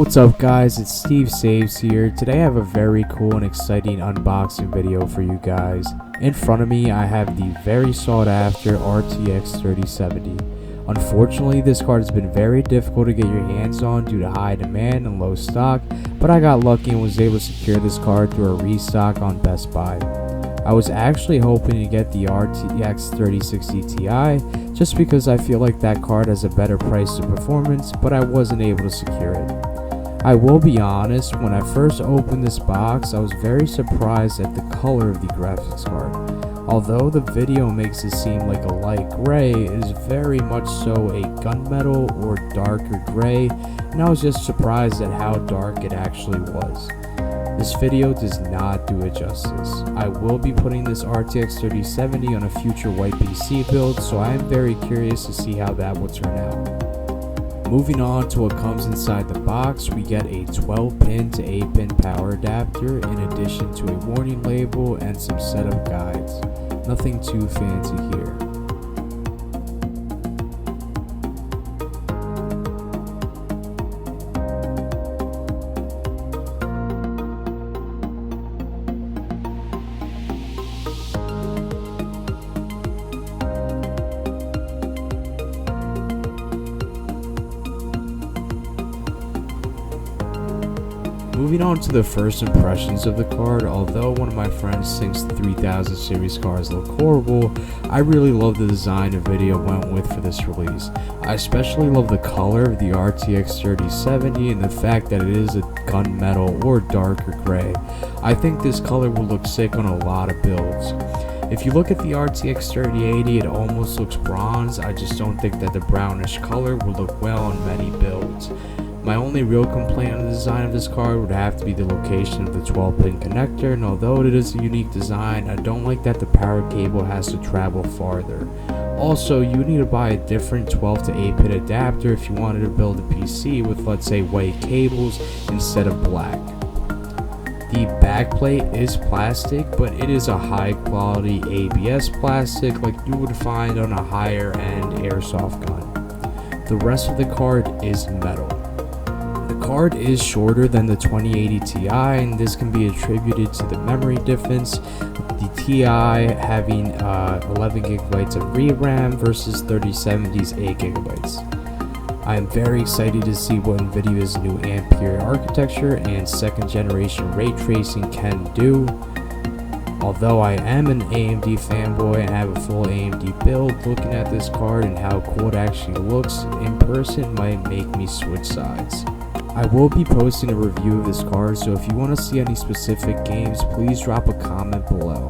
What's up guys, it's Steve Saves here. Today I have a very cool and exciting unboxing video for you guys. In front of me I have the very sought after RTX 3070. Unfortunately this card has been very difficult to get your hands on due to high demand and low stock, but I got lucky and was able to secure this card through a restock on Best Buy. I was actually hoping to get the RTX 3060 Ti just because I feel like that card has a better price to performance, but I wasn't able to secure it. I will be honest, when I first opened this box, I was very surprised at the color of the graphics card. Although the video makes it seem like a light gray, it is very much so a gunmetal or darker gray, and I was just surprised at how dark it actually was. This video does not do it justice. I will be putting this RTX 3070 on a future white PC build, so I am very curious to see how that will turn out. Moving on to what comes inside the box, we get a 12-pin to 8-pin power adapter in addition to a warning label and some setup guides. Nothing too fancy here. Moving on to the first impressions of the card, although one of my friends thinks the 3000 series cards look horrible, I really love the design Nvidia went with for this release. I especially love the color of the RTX 3070 and the fact that it is a gunmetal or darker gray. I think this color will look sick on a lot of builds. If you look at the RTX 3080, it almost looks bronze. I just don't think that the brownish color will look well on many builds. My only real complaint on the design of this card would have to be the location of the 12-pin connector, and although it is a unique design, I don't like that the power cable has to travel farther. Also, you need to buy a different 12 to 8-pin adapter if you wanted to build a PC with, let's say, white cables instead of black. The backplate is plastic, but it is a high quality ABS plastic like you would find on a higher end airsoft gun. The rest of the card is metal. The card is shorter than the 2080 Ti, and this can be attributed to the memory difference, the Ti having 11 gigabytes of VRAM versus 3070's 8 gigabytes. I am very excited to see what Nvidia's new Ampere architecture and second generation ray tracing can do. Although I am an AMD fanboy and have a full AMD build, looking at this card and how cool it actually looks in person might make me switch sides. I will be posting a review of this card, so if you want to see any specific games, please drop a comment below.